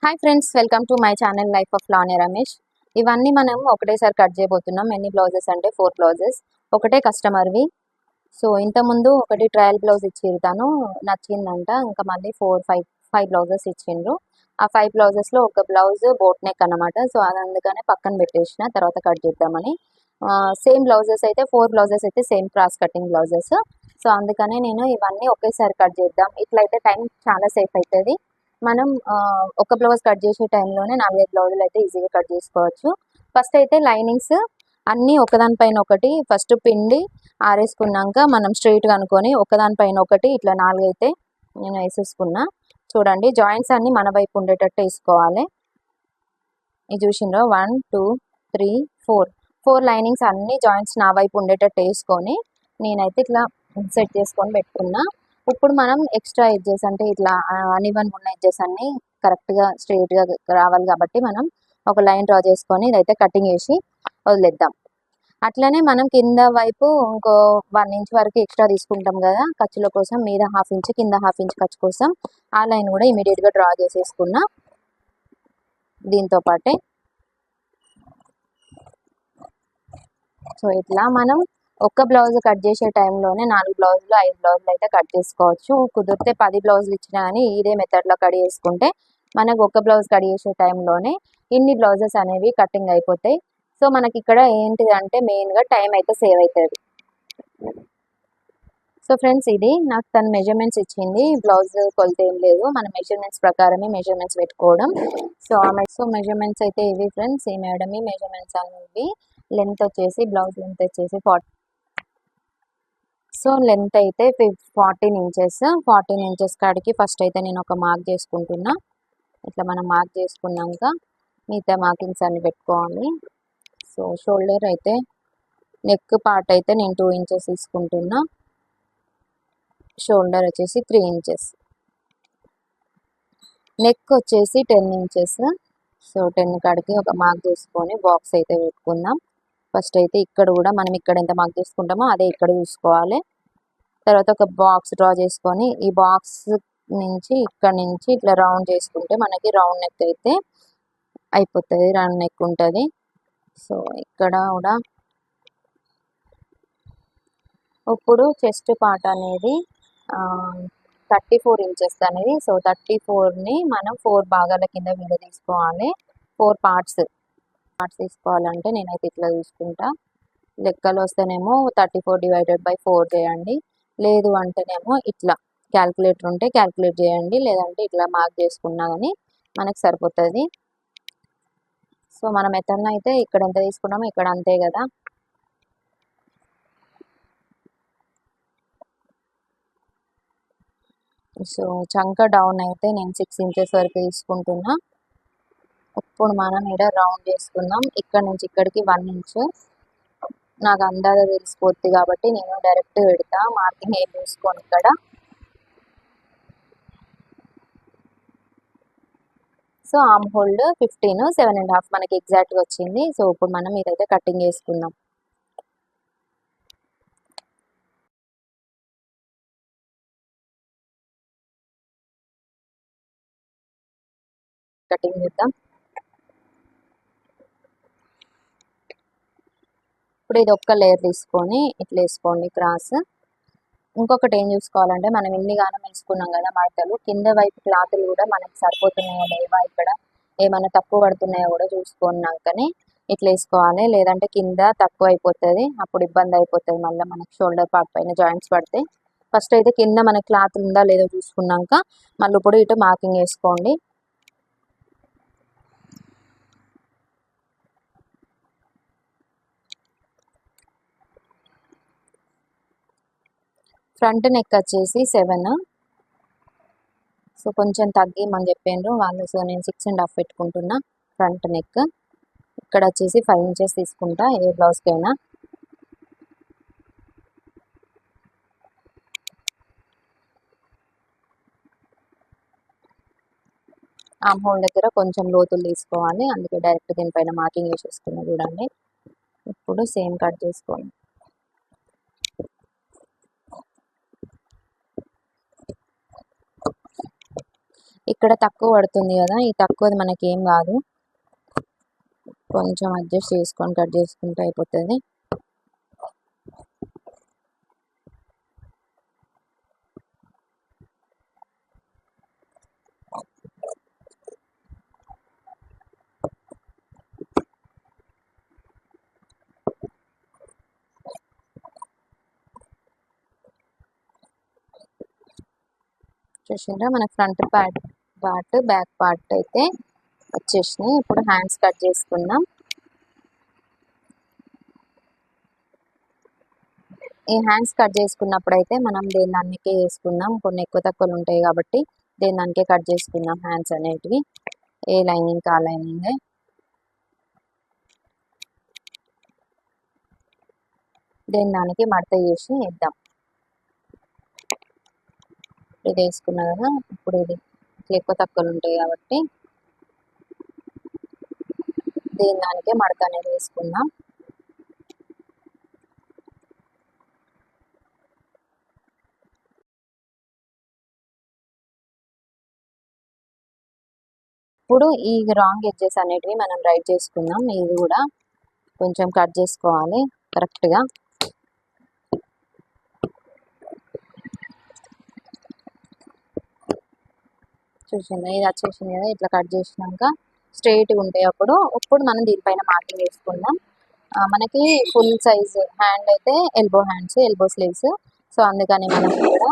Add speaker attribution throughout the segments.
Speaker 1: Hi friends, welcome to my channel life of లానే రమేష్. ఇవన్నీ మనం ఒకటేసారి కట్ చేయబోతున్నాం. ఎన్ని బ్లౌజెస్ అంటే 4 బ్లౌజెస్, ఒకటే కస్టమర్వి. సో ఇంతకుముందు ఒకటి ట్రయల్ బ్లౌజ్ ఇచ్చిర్తాను, నచ్చిందంట. ఇంకా మళ్ళీ 5 బ్లౌజెస్ ఇచ్చిండ్రు. ఆ 5 బ్లౌజెస్లో ఒక బ్లౌజ్ బోట్ నెక్ అనమాట. సో అది అందుకనే పక్కన పెట్టేసిన, తర్వాత కట్ చేద్దామని. సేమ్ బ్లౌజెస్ అయితే 4 బ్లౌజెస్ అయితే same cross cutting blouses. So అందుకనే నేను ఇవన్నీ ఒకేసారి కట్ చేద్దాం, ఇట్లయితే టైం చాలా సేఫ్ అవుతుంది. మనం ఒక బ్లౌజ్ కట్ చేసే టైంలోనే 4-5 బ్లౌజులు అయితే ఈజీగా కట్ చేసుకోవచ్చు. ఫస్ట్ అయితే లైనింగ్స్ అన్నీ ఒకదానిపైన ఒకటి ఫస్ట్ పిండి ఆరేసుకున్నాక మనం స్ట్రైట్గా అనుకొని ఒకదానిపైన ఒకటి ఇట్లా 4 అయితే నేను వేసేసుకున్నా. చూడండి, జాయింట్స్ అన్నీ మన వైపు ఉండేటట్టు వేసుకోవాలి. ఇది చూసిండ్రో 1 2 3 4 లైనింగ్స్ అన్ని జాయింట్స్ నా వైపు ఉండేటట్టు వేసుకొని నేనైతే ఇట్లా సెట్ చేసుకొని పెట్టుకున్నా. ఇప్పుడు మనం ఎక్స్ట్రా ఎడ్జెస్ అంటే ఇట్లా అన్ఈవెన్ ఉన్న ఎడ్జెస్ అన్ని కరెక్ట్గా స్ట్రైట్గా రావాలి కాబట్టి మనం ఒక లైన్ డ్రా చేసుకొని ఇదైతే కటింగ్ చేసి వదిలేద్దాం. అట్లనే మనం కింద వైపు ఇంకో 1 ఇంచ్ వరకు ఎక్స్ట్రా తీసుకుంటాం కదా ఖర్చుల కోసం, మీద 1/2 ఇంచ్ కింద 1/2 ఇంచ్ ఖర్చు కోసం. ఆ లైన్ కూడా ఇమీడియట్గా డ్రా చేసేసుకున్నా. దీంతో పాటే సో ఇట్లా మనం ఒక్క బ్లౌజ్ కట్ చేసే టైంలోనే 4 బ్లౌజులు 5 బ్లౌజులు అయితే కట్ చేసుకోవచ్చు. కుదిరితే 10 బ్లౌజులు ఇచ్చినా కానీ ఇదే మెథడ్లో కట్ చేసుకుంటే మనకు ఒక బ్లౌజ్ కట్ చేసే టైంలోనే ఇన్ని బ్లౌజెస్ అనేవి కటింగ్ అయిపోతాయి. సో మనకి ఇక్కడ ఏంటిది అంటే మెయిన్గా టైం అయితే సేవ్ అవుతుంది. సో ఫ్రెండ్స్, ఇది నాకు తను మెజర్మెంట్స్ ఇచ్చింది, బ్లౌజ్ కొలత ఏం లేదు, మన మెజర్మెంట్స్ ప్రకారమే మెజర్మెంట్స్ పెట్టుకోవడం. సో మెజర్మెంట్స్ అయితే ఇవి ఫ్రెండ్స్. ఈ మేడం ఈ మెజర్మెంట్స్ అనేవి లెంత్ వచ్చేసి బ్లౌజ్ లెంత్ వచ్చేసి 40. సో లెంత్ అయితే 14 ఇంచెస్. 14 ఇంచెస్ కాడికి ఫస్ట్ అయితే నేను ఒక మార్క్ చేసుకుంటున్నా. ఇట్లా మనం మార్క్ చేసుకున్నాక మిగతా మార్కింగ్స్ అన్ని పెట్టుకోవాలి. సో షోల్డర్ అయితే నెక్ పార్ట్ అయితే నేను 2 ఇంచెస్ తీసుకుంటున్నా. షోల్డర్ వచ్చేసి 3 ఇంచెస్. నెక్ వచ్చేసి 10 ఇంచెస్. సో 10 కాడికి ఒక మార్క్ చేసుకొని బాక్స్ అయితే పెట్టుకుందాం. ఫస్ట్ అయితే ఇక్కడ కూడా మనం ఇక్కడ ఎంత మార్క్ చేసుకుంటామో అదే ఇక్కడ చూసుకోవాలి. తర్వాత ఒక బాక్స్ డ్రా చేసుకొని ఈ బాక్స్ నుంచి ఇక్కడ నుంచి ఇట్లా రౌండ్ చేసుకుంటే మనకి రౌండ్ నెక్ అయితే అయిపోతుంది, రౌండ్ నెక్ ఉంటుంది. సో ఇక్కడ కూడా ఇప్పుడు చెస్ట్ పార్ట్ అనేది 34 ఇంచెస్ అనేది. సో 34ని మనం 4 భాగాల కింద తీసుకోవాలి. 4 పార్ట్స్ తీసుకోవాలంటే నేనైతే ఇట్లా చూసుకుంటా. లెక్కలు వస్తేనేమో 34/4 చేయండి, లేదు అంటేనేమో ఇట్లా క్యాల్కులేటర్ ఉంటే క్యాల్కులేట్ చేయండి, లేదంటే ఇట్లా మార్క్ చేసుకున్నా కానీ మనకు సరిపోతుంది. సో మనం ఎత్తన అయితే ఇక్కడ ఎంత తీసుకున్నామో ఇక్కడ అంతే కదా. సో చంక డౌన్ అయితే నేను 6 ఇంచెస్ వరకు తీసుకుంటున్నా. ఇప్పుడు మనం ఇక్కడ రౌండ్ చేసుకుందాం. ఇక్కడ నుంచి ఇక్కడికి 1 ఇంచ్ నాకు అందాజ తెలిసిపోద్ది కాబట్టి నేను డైరెక్ట్ పెడతా, మార్కింగ్ ఏం చూసుకొని ఇక్కడ. సో ఆర్మ్ హోల్డ్ 15, 7.5 మనకి ఎగ్జాక్ట్గా వచ్చింది. సో ఇప్పుడు మనం ఇదైతే కటింగ్ చేసుకుందాం. కటింగ్ చేద్దాం. ఇప్పుడు ఇది ఒక్క లేయర్ తీసుకొని ఇట్లా వేసుకోండి క్రాస్. ఇంకొకటి ఏం చూసుకోవాలంటే మనం ఇన్ని గానం వేసుకున్నాం కదా మడతలు, కింద వైపు క్లాతులు కూడా మనకి సరిపోతున్నాయో లేవా, ఇక్కడ ఏమైనా తక్కువ పడుతున్నాయో కూడా చూసుకున్నాకనే ఇట్లా వేసుకోవాలి. లేదంటే కింద తక్కువ అయిపోతుంది, అప్పుడు ఇబ్బంది అయిపోతుంది. మళ్ళీ మనకి షోల్డర్ పార్ట్ పైన జాయింట్స్ పడితే ఫస్ట్ అయితే కింద మనకి క్లాత్ ఉందా లేదో చూసుకున్నాక మళ్ళీ ఇప్పుడు ఇటు మార్కింగ్ వేసుకోండి. ఫ్రంట్ నెక్ వచ్చేసి 7. సో కొంచెం తగ్గిమని చెప్పిండ్రు వాళ్ళు. సో నేను 6.5 పెట్టుకుంటున్నా ఫ్రంట్ నెక్. ఇక్కడ వచ్చేసి 5 ఇంచెస్ తీసుకుంటా ఏ బ్లౌజ్కైనా. ఆర్మ్ హోల్ దగ్గర కొంచెం లోతులు తీసుకోవాలి, అందుకే డైరెక్ట్ దీనిపైన మార్కింగ్ వేసేసుకున్నా చూడండి. ఇప్పుడు సేమ్ కట్ చేసుకోండి. ఇక్కడ తక్కువ పడుతుంది కదా, ఈ తక్కువది మనకి ఏం కాదు, కొంచెం అడ్జస్ట్ చేసుకొని కట్ చేసుకుంటే అయిపోతుంది. చూసిండ్రా మన ఫ్రంట్ పార్ట్ బ్యాక్ పార్ట్ అయితే వచ్చేసినాయి. ఇప్పుడు హ్యాండ్స్ కట్ చేసుకుందాం. ఈ హ్యాండ్స్ కట్ చేసుకున్నప్పుడు అయితే మనం దేని దానికే వేసుకుందాం, కొన్ని ఎక్కువ తక్కువలు ఉంటాయి కాబట్టి దేని దానికే కట్ చేసుకుందాం. హ్యాండ్స్ అనేటివి ఏ లైనింగ్ ఆ లైనింగ్ దేని దానికి మడత చేసి వేద్దాం. ఇది వేసుకున్నా కదా, ఇప్పుడు ఇది ఎక్కువ తక్కువలు ఉంటాయి కాబట్టి దేని దానికే మడత అనేది వేసుకుందాం. ఇప్పుడు ఈ రాంగ్ ఎడ్జెస్ అనేటివి మనం రైట్ చేసుకుందాం. ఇది కూడా కొంచెం కట్ చేసుకోవాలి కరెక్ట్గా. చూసిందా, ఇది వచ్చేసింది కదా, ఇట్లా కట్ చేసినాక స్ట్రైట్గా ఉంటాయి. ఇప్పుడు మనం దీనిపైన మార్కింగ్ వేసుకుందాం. మనకి ఫుల్ సైజ్ హ్యాండ్ అయితే ఎల్బో స్లీవ్స్, సో అందుకని మనం ఇక్కడ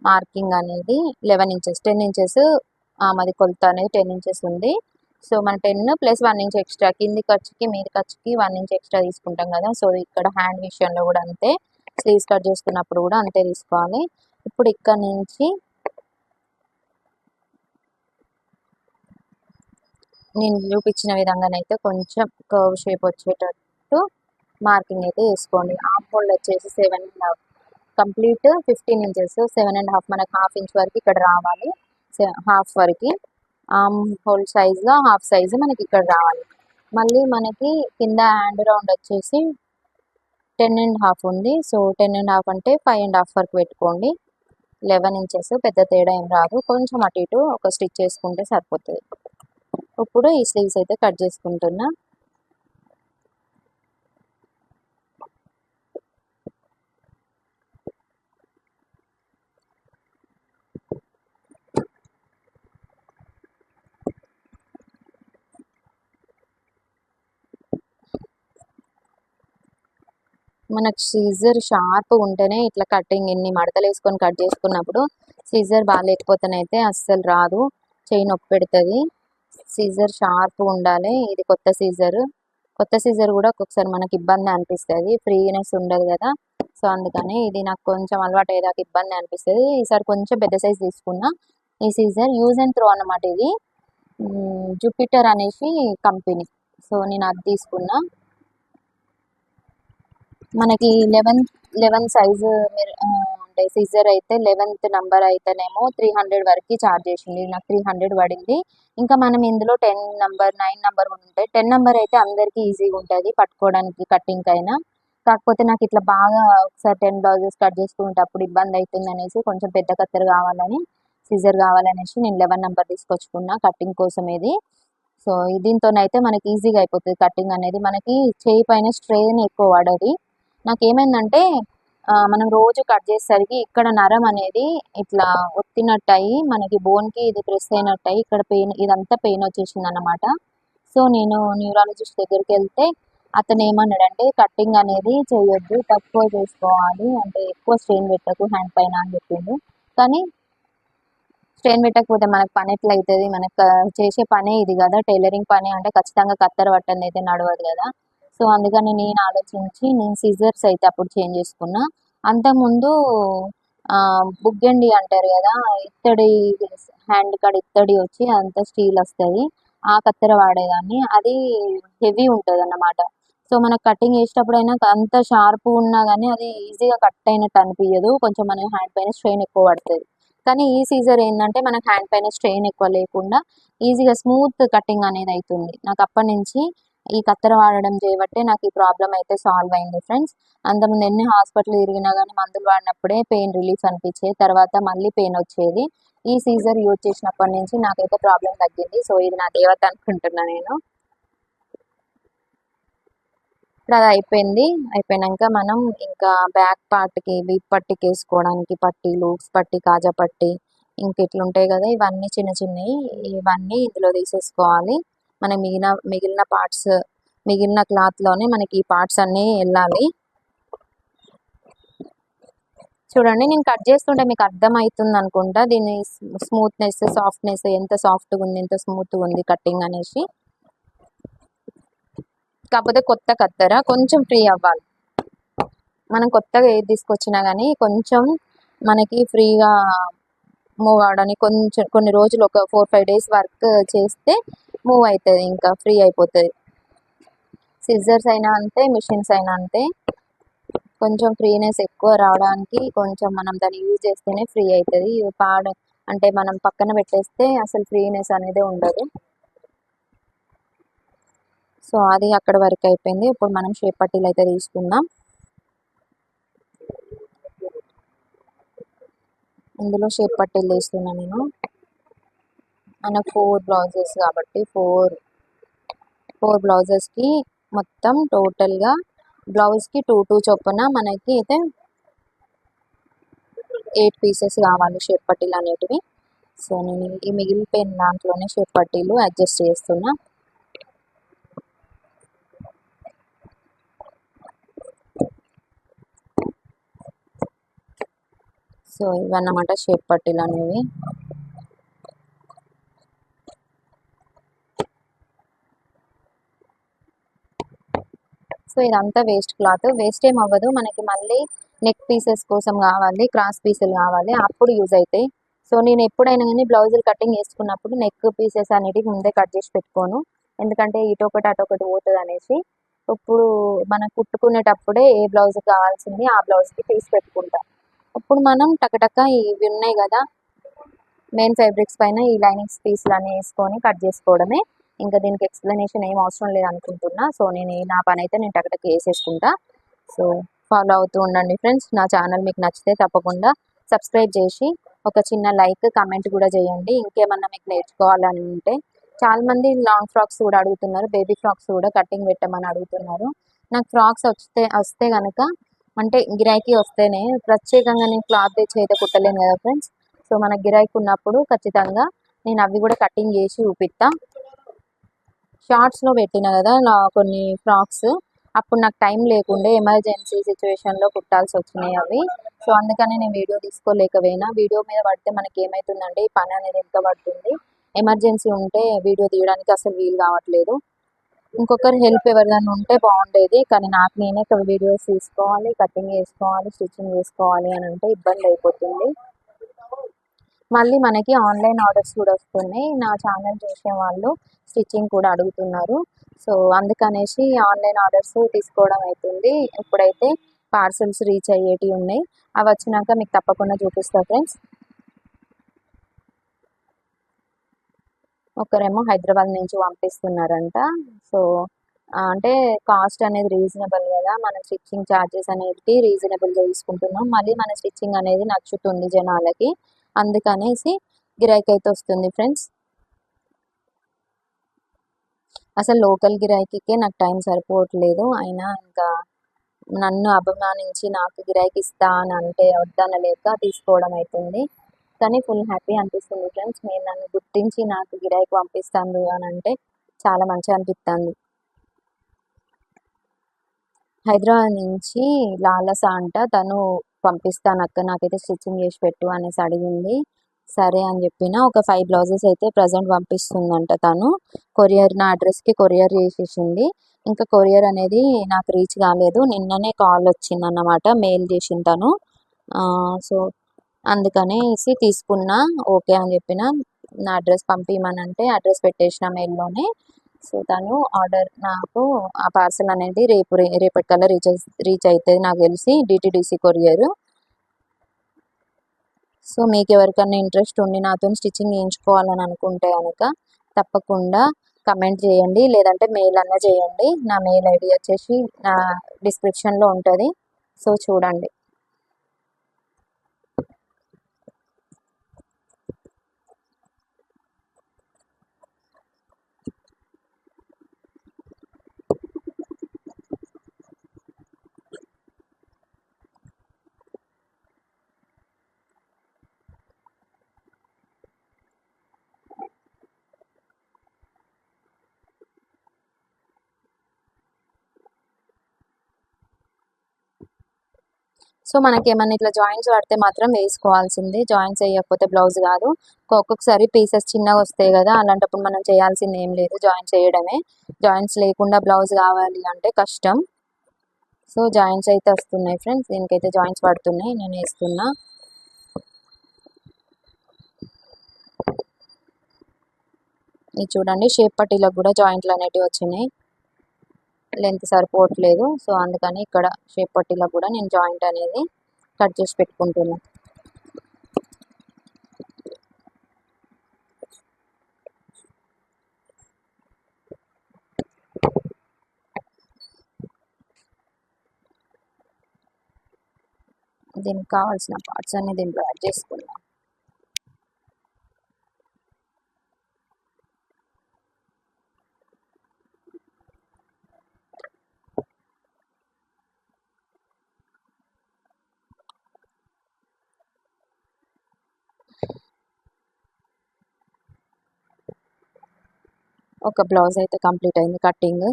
Speaker 1: మార్కింగ్ అనేది 11 ఇంచెస్ 10 ఇంచెస్ మాది కొలత అనేది 10 ఇంచెస్ ఉంది. సో మన 10 ప్లస్ 1 ఇంచ్ ఎక్స్ట్రా, కింది ఖర్చుకి మీది ఖర్చుకి 1 ఇంచ్ ఎక్స్ట్రా తీసుకుంటాం కదా, సో ఇక్కడ హ్యాండ్ విషయంలో కూడా అంతే, స్లీవ్స్ కట్ చేసుకున్నప్పుడు కూడా అంతే తీసుకోవాలి. ఇప్పుడు ఇక్కడ నుంచి నేను చూపించిన విధంగానైతే కొంచెం కర్వ్ షేప్ వచ్చేటట్టు మార్కింగ్ అయితే వేసుకోండి. ఆర్మ్ హోల్ వచ్చేసి 7.5, కంప్లీట్ 15 ఇంచెస్, 7.5 మనకు హాఫ్ ఇంచ్ వరకు ఇక్కడ రావాలి. హాఫ్ వరకు ఆర్మ్ హోల్ సైజ్గా హాఫ్ సైజు మనకి ఇక్కడ రావాలి. మళ్ళీ మనకి కింద హ్యాండ్ రౌండ్ వచ్చేసి 10.5 ఉంది. సో 10.5 అంటే 5.5 వరకు పెట్టుకోండి. 11 ఇంచెస్ పెద్ద తేడా ఏం రాదు, కొంచెం అటు ఇటు ఒక స్టిచ్ చేసుకుంటే సరిపోతుంది. ఇప్పుడు ఈ స్లీవ్స్ అయితే కట్ చేసుకుంటున్నా. మనకు సీజర్ షార్ప్ ఉంటేనే ఇట్లా కటింగ్, ఎన్ని మడతలు వేసుకొని కట్ చేసుకున్నప్పుడు సీజర్ బాగాలేకపోతేనైతే అస్సలు రాదు, చేయి నొప్పి పెడుతుంది. సీజర్ షార్ప్ ఉండాలి. ఇది కొత్త సీజర్ కూడా ఒక్కొక్కసారి మనకి ఇబ్బంది అనిపిస్తుంది, ఫ్రీనెస్ ఉండదు కదా, సో అందుకని ఇది నాకు కొంచెం అలవాటు అయ్యేదాకా ఇబ్బంది అనిపిస్తుంది. ఈసారి కొంచెం పెద్ద సైజ్ తీసుకున్నా. ఈ సీజర్ యూజ్ అండ్ త్రో అన్నమాట, ఇది జూపిటర్ అనేసి కంపెనీ, సో నేను అది తీసుకున్నా. మనకి 11 సైజు అంటే సీజర్ అయితే 11th నెంబర్ అయితేనేమో 300 వరకు ఛార్జ్ చేసింది, నాకు 300 పడింది. ఇంకా మనం ఇందులో 10 నెంబర్ 9 నెంబర్ కూడా ఉంటాయి. 10 నెంబర్ అయితే అందరికీ ఈజీగా ఉంటుంది పట్టుకోవడానికి, కటింగ్ అయినా. కాకపోతే నాకు ఇట్లా బాగా ఒకసారి 10 బ్లౌజెస్ కట్ చేసుకునేటప్పుడు ఇబ్బంది అవుతుంది అనేసి కొంచెం పెద్ద కత్తెర కావాలని, సీజర్ కావాలనేసి నేను 11 నెంబర్ తీసుకొచ్చుకున్నా కటింగ్ కోసం ఇది. సో దీంతోనైతే మనకి ఈజీగా అయిపోతుంది కటింగ్ అనేది, మనకి చేయి పైన స్ట్రెయిన్ ఎక్కువ పడది. నాకేమైందంటే మనం రోజు కట్ చేసేసరికి ఇక్కడ నరం అనేది ఇట్లా ఒత్తినట్టు అయ్యి మనకి బోన్కి ఇది ప్రెస్ అయినట్టు అయ్యి ఇక్కడ పెయిన్, ఇదంతా పెయిన్ వచ్చేసింది అన్నమాట. సో నేను న్యూరాలజిస్ట్ దగ్గరికి వెళ్తే అతను ఏమన్నాడంటే కటింగ్ అనేది చేయొద్దు, తక్కువ చేసుకోవాలి, అంటే ఎక్కువ స్ట్రెయిన్ పెట్టకు హ్యాండ్ పైన అని చెప్పిండు. కానీ స్ట్రెయిన్ పెట్టకపోతే మనకు పని ఎట్లా అవుతుంది, మనకు చేసే పనే ఇది కదా, టైలరింగ్ పని అంటే ఖచ్చితంగా కత్తెర పట్టండి అయితే నడవదు కదా. సో అందుకని నేను ఆలోచించి నేను సీజర్స్ అయితే అప్పుడు చేంజ్ చేసుకున్నా. అంతకుముందు బుగ్గండి అంటారు కదా, ఇత్తడి హ్యాండ్ కాడ ఇత్తడి వచ్చి అంత స్టీల్ వస్తుంది, ఆ కత్తెర వాడేదాన్ని. అది హెవీ ఉంటుంది అన్నమాట. సో మనకు కటింగ్ చేసేటప్పుడు అయినా అంత షార్ప్ ఉన్నా కానీ అది ఈజీగా కట్ అయినట్టు అనిపించదు, కొంచెం మన హ్యాండ్ పైన స్ట్రెయిన్ ఎక్కువ పడుతుంది. కానీ ఈ సీజర్ ఏంటంటే మనకు హ్యాండ్ పైన స్ట్రెయిన్ ఎక్కువ లేకుండా ఈజీగా స్మూత్ కటింగ్ అనేది అవుతుంది. నాకు అప్పటి నుంచి ఈ కత్తెర వాడడం చేయబట్టే నాకు ఈ ప్రాబ్లం అయితే సాల్వ్ అయింది ఫ్రెండ్స్. అంతకుముందు ఎన్ని హాస్పిటల్ తిరిగినా కానీ మందులు వాడినప్పుడే పెయిన్ రిలీఫ్ అనిపించేది, తర్వాత మళ్ళీ పెయిన్ వచ్చేది. ఈ సీజర్ యూజ్ చేసినప్పటి నుంచి నాకైతే ప్రాబ్లం తగ్గింది. సో ఇది నా దేవత అనుకుంటున్నా నేను. ఇప్పుడు అది అయిపోయినాక మనం ఇంకా బ్యాక్ పార్ట్కి వీప్ పట్టికి వేసుకోవడానికి పట్టీలు, పట్టి కాజా పట్టి ఇంక ఇట్లుంటాయి కదా, ఇవన్నీ చిన్న చిన్నవి, ఇవన్నీ ఇందులో తీసేసుకోవాలి. మన మిగిలిన పార్ట్స్, మిగిలిన క్లాత్లోనే మనకి ఈ పార్ట్స్ అన్నీ వెళ్ళాలి. చూడండి, నేను కట్ చేస్తుంటే మీకు అర్థమవుతుంది అనుకుంటా దీని స్మూత్నెస్, సాఫ్ట్నెస్, ఎంత సాఫ్ట్గా ఉంది, ఎంత స్మూత్గా ఉంది కటింగ్ అనేసి. కాకపోతే కొత్త కత్తెర కొంచెం ఫ్రీ అవ్వాలి. మనం కొత్తగా ఏది తీసుకొచ్చినా కానీ కొంచెం మనకి ఫ్రీగా మూవ్ అవడానికి కొన్ని రోజులు ఒక 4-5 డేస్ వర్క్ చేస్తే మూవ్ అవుతుంది, ఇంకా ఫ్రీ అయిపోతుంది. సిజర్స్ అయినా అంతే, మిషన్స్ అయినా అంతే. కొంచెం ఫ్రీనెస్ ఎక్కువ రావడానికి కొంచెం మనం దాన్ని యూజ్ చేస్తేనే ఫ్రీ అవుతుంది. అంటే మనం పక్కన పెట్టేస్తే అసలు ఫ్రీనెస్ అనేది ఉండదు. సో అది అక్కడ వరకు అయిపోయింది. ఇప్పుడు మనం షేప్ పట్టీలు అయితే తీసుకుందాం. ఇందులో షేప్ పట్టీలు తీస్తున్నాను నేను. మనకు 4 బ్లౌజెస్ కాబట్టి 4 బ్లౌజెస్కి మొత్తం టోటల్గా బ్లౌజ్కి 2 చొప్పున మనకి అయితే 8 పీసెస్ కావాలి షేప్ పట్టీలు అనేటివి. సో నేను ఈ మిగిలిపోయిన దాంట్లోనే షేప్ పట్టీలు అడ్జస్ట్ చేస్తున్నా. సో ఇవన్నమాట షేప్ పట్టీలు అనేవి. సో ఇదంతా వేస్ట్ క్లాత్, వేస్ట్ ఏం అవ్వదు. మనకి మళ్ళీ నెక్ పీసెస్ కోసం కావాలి, క్రాస్ పీసులు కావాలి, అప్పుడు యూజ్ అవుతాయి. సో నేను ఎప్పుడైనా కానీ బ్లౌజులు కటింగ్ చేసుకున్నప్పుడు నెక్ పీసెస్ అనేటివి ముందే కట్ చేసి పెట్టుకోను, ఎందుకంటే ఇటొకటి అటొకటి పోతుంది అనేసి. ఇప్పుడు మనం కుట్టుకునేటప్పుడే ఏ బ్లౌజ్ కావాల్సింది ఆ బ్లౌజ్కి తీసి పెట్టుకుంటా. ఇప్పుడు మనం టకటక ఇవి ఉన్నాయి కదా మెయిన్ ఫ్యాబ్రిక్స్ పైన ఈ లైనింగ్స్ పీసులు అన్నీ వేసుకొని కట్ చేసుకోవడమే. ఇంకా దీనికి ఎక్స్ప్లెనేషన్ ఏం అవసరం లేదు అనుకుంటున్నా. సో నా పని అయితే నేను టకటక వేసేసుకుంటా. సో ఫాలో అవుతూ ఉండండి ఫ్రెండ్స్. నా ఛానల్ మీకు నచ్చితే తప్పకుండా సబ్స్క్రైబ్ చేసి ఒక చిన్న లైక్, కమెంట్ కూడా చేయండి. ఇంకేమన్నా మీకు నేర్చుకోవాలని ఉంటే. చాలామంది లాంగ్ ఫ్రాక్స్ కూడా అడుగుతున్నారు, బేబీ ఫ్రాక్స్ కూడా కటింగ్ పెట్టమని అడుగుతున్నారు. నాకు ఫ్రాక్స్ వస్తే కనుక అంటే గిరాకీ వస్తేనే, ప్రత్యేకంగా నేను క్లాత్ తెచ్చి అయితే కుట్టలేను కదా ఫ్రెండ్స్. సో మన గిరాకీ ఉన్నప్పుడు ఖచ్చితంగా నేను అవి కూడా కటింగ్ చేసి చూపిస్తా. షార్ట్స్లో పెట్టిన కదా నా కొన్ని ఫ్రాక్స్, అప్పుడు నాకు టైం లేకుండే, ఎమర్జెన్సీ సిచ్యువేషన్లో కుట్టాల్సి వచ్చినాయి అవి. సో అందుకని నేను వీడియో తీసుకోలేకపోయినా. వీడియో మీద పడితే మనకి ఏమవుతుందంటే ఈ పని అనేది ఎంత పడుతుంది, ఎమర్జెన్సీ ఉంటే వీడియో తీయడానికి అసలు వీలు కావట్లేదు. ఇంకొకరు హెల్ప్ ఎవరిదైనా ఉంటే బాగుండేది, కానీ నాకు నేనే వీడియోస్ తీసుకోవాలి, కటింగ్ చేసుకోవాలి, స్టిచ్చింగ్ చేసుకోవాలి అని అంటే ఇబ్బంది అయిపోతుంది. మళ్ళీ మనకి ఆన్లైన్ ఆర్డర్స్ కూడా వస్తున్నాయి. నా ఛానల్ చూసే వాళ్ళు స్టిచ్చింగ్ కూడా అడుగుతున్నారు. సో అందుకనేసి ఆన్లైన్ ఆర్డర్స్ తీసుకోవడం అవుతుంది. ఇప్పుడైతే పార్సల్స్ రీచ్ అయ్యేటివి ఉన్నాయి, అవి వచ్చినాక మీకు తప్పకుండా చూపిస్తా ఫ్రెండ్స్. ఒకరేమో హైదరాబాద్ నుంచి పంపిస్తున్నారంట. సో అంటే కాస్ట్ అనేది రీజనబుల్ కదా, మన స్టిచ్చింగ్ ఛార్జెస్ అనేది రీజనబుల్గా తీసుకుంటున్నాం. మళ్ళీ మన స్టిచ్చింగ్ అనేది నచ్చుతుంది జనాలకి, అందుకనేసి గిరాకీ అయితే వస్తుంది ఫ్రెండ్స్. అసలు లోకల్ గిరాకీకే నాకు టైం సరిపోవట్లేదు. అయినా ఇంకా నన్ను అభిమానించి నాకు గిరాకీ ఇస్తా అని అంటే వద్దనలేక తీసుకోవడం అవుతుంది. కానీ ఫుల్ హ్యాపీ అనిపిస్తుంది ఫ్రెండ్స్. మీరు నన్ను గుర్తించి నాకు గిరాకీ పంపిస్తాను అని అంటే చాలా మంచిగా అనిపిస్తుంది. హైదరాబాద్ నుంచి లాలస అంట, తను పంపిస్తాను అక్క నాకైతే స్టిచ్చింగ్ చేసి పెట్టు అనేసి అడిగింది. సరే అని చెప్పిన. ఒక 5 బ్లౌజెస్ అయితే ప్రజెంట్ పంపిస్తుందంట తను. నా అడ్రస్కి కొరియర్ చేసేసింది. ఇంకా కొరియర్ అనేది నాకు రీచ్ కాలేదు. నిన్ననే కాల్ వచ్చింది అన్నమాట, మెయిల్ చేసింది తను. సో అందుకనేసి తీసుకున్నా, ఓకే అని చెప్పిన. నా అడ్రస్ పంపించమనంటే అడ్రస్ పెట్టేసిన మెయిల్లోనే. సో తను ఆర్డర్ నాకు ఆ పార్సల్ అనేది రేపటికల్లా రీచ్ అవుతుంది నాకు తెలిసి, డిటిడిసి కొరియర్. సో మీకు ఎవరికైనా ఇంట్రెస్ట్ ఉండి నాతో స్టిచ్చింగ్ చేయించుకోవాలని అనుకుంటే కనుక తప్పకుండా కమెంట్ చేయండి, లేదంటే మెయిల్ అన్నా చేయండి. నా మెయిల్ ఐడి వచ్చేసి నా డిస్క్రిప్షన్లో ఉంటుంది. సో చూడండి. సో మనకి ఏమన్నా ఇట్లా జాయింట్స్ పడితే మాత్రం వేసుకోవాల్సింది, జాయింట్స్ వేయకపోతే బ్లౌజ్ కాదు. ఒక్కొక్కసారి పీసెస్ చిన్నగా వస్తాయి కదా, అలాంటప్పుడు మనం చేయాల్సింది ఏం లేదు, జాయింట్స్ వేయడమే. జాయింట్స్ లేకుండా బ్లౌజ్ కావాలి అంటే కష్టం. సో జాయింట్స్ అయితే వస్తున్నాయి ఫ్రెండ్స్, దీనికైతే జాయింట్స్ పడుతున్నాయి, నేను వేస్తున్నా. ఇది చూడండి, షేప్ పట్టీలకు కూడా జాయింట్లు అనేటివి వచ్చినాయి, లెంత్ సరిపోవట్లేదు. సో అందుకని ఇక్కడ షేప్ పట్టీలకు కూడా నేను జాయింట్ అనేది కట్ చేసి పెట్టుకుంటున్నాను. దీనికి కావాల్సిన పార్ట్స్ అన్ని దీంట్లో యాడ్ చేసుకుందాం. ఒక బ్లౌజ్ అయితే కంప్లీట్ అయింది కటింగ్.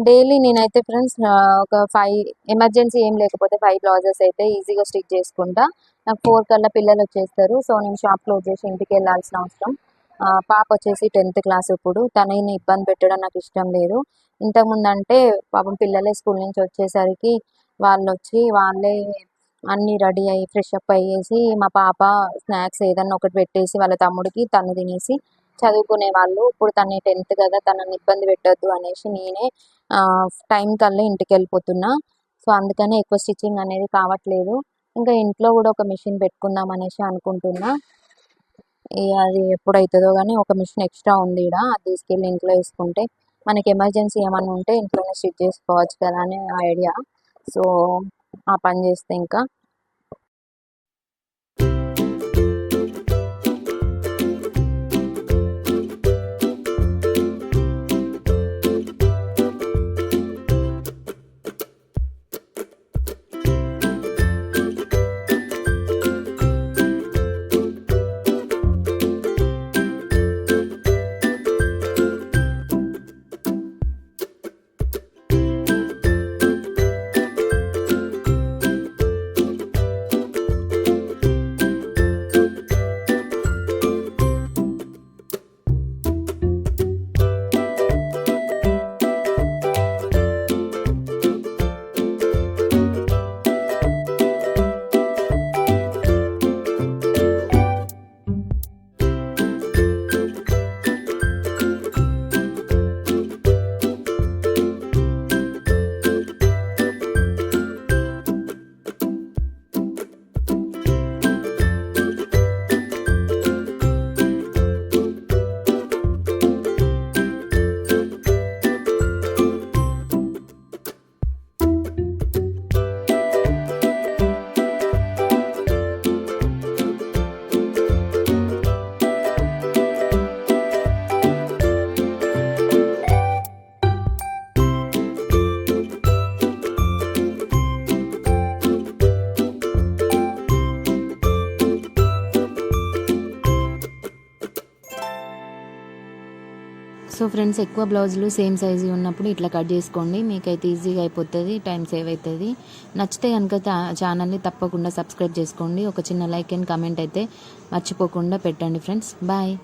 Speaker 1: డైలీ నేనైతే ఫ్రెండ్స్ ఒక 5 ఎమర్జెన్సీ ఏం లేకపోతే 5 బ్లౌజెస్ అయితే ఈజీగా స్టిచ్ చేసుకుంటా. నాకు 4 కల్లా పిల్లలు వచ్చేస్తారు. సో నేను షాప్ క్లోజ్ చేసి ఇంటికి వెళ్ళాల్సిన అవసరం. పాప వచ్చేసి 10th క్లాస్, ఇప్పుడు తనని ఇబ్బంది పెట్టడం నాకు ఇష్టం లేదు. ఇంతకుముందు అంటే పాపం పిల్లలే స్కూల్ నుంచి వచ్చేసరికి వాళ్ళు వచ్చి వాళ్ళే అన్నీ రెడీ అయ్యి ఫ్రెష్ అప్ అయ్యేసి మా పాప స్నాక్స్ ఏదన్నా ఒకటి పెట్టేసి వాళ్ళ తమ్ముడికి తను తినేసి చదువుకునే వాళ్ళు. ఇప్పుడు తను 10th కదా, తనని ఇబ్బంది పెట్టొద్దు అనేసి నేనే టైం కల్లా ఇంటికి వెళ్ళిపోతున్నా. సో అందుకనే ఎక్కువ స్టిచ్చింగ్ అనేది కావట్లేదు. ఇంకా ఇంట్లో కూడా ఒక మిషన్ పెట్టుకుందాం అనేసి అనుకుంటున్నా. అది ఎప్పుడవుతుందో కానీ ఒక మిషన్ ఎక్స్ట్రా ఉంది ఇక్కడ, అది తీసుకెళ్ళి ఇంట్లో వేసుకుంటే మనకి ఎమర్జెన్సీ ఏమైనా ఉంటే ఇంట్లోనే స్టిచ్ చేసుకోవచ్చు కదా అనే ఐడియా. సో ఆ పని చేస్తే ఇంకా సో ఫ్రెండ్స్, ఎక్కువ బ్లౌజులు సేమ్ సైజు ఉన్నప్పుడు ఇట్లా కట్ చేసుకోండి, మీకైతే ఈజీగా అయిపోతుంది, టైం సేవ్ అవుతుంది. నచ్చితే కనుక ఛానల్ని తప్పకుండా సబ్స్క్రైబ్ చేసుకోండి. ఒక చిన్న లైక్ అండ్ కామెంట్ అయితే మర్చిపోకుండా పెట్టండి ఫ్రెండ్స్. బాయ్.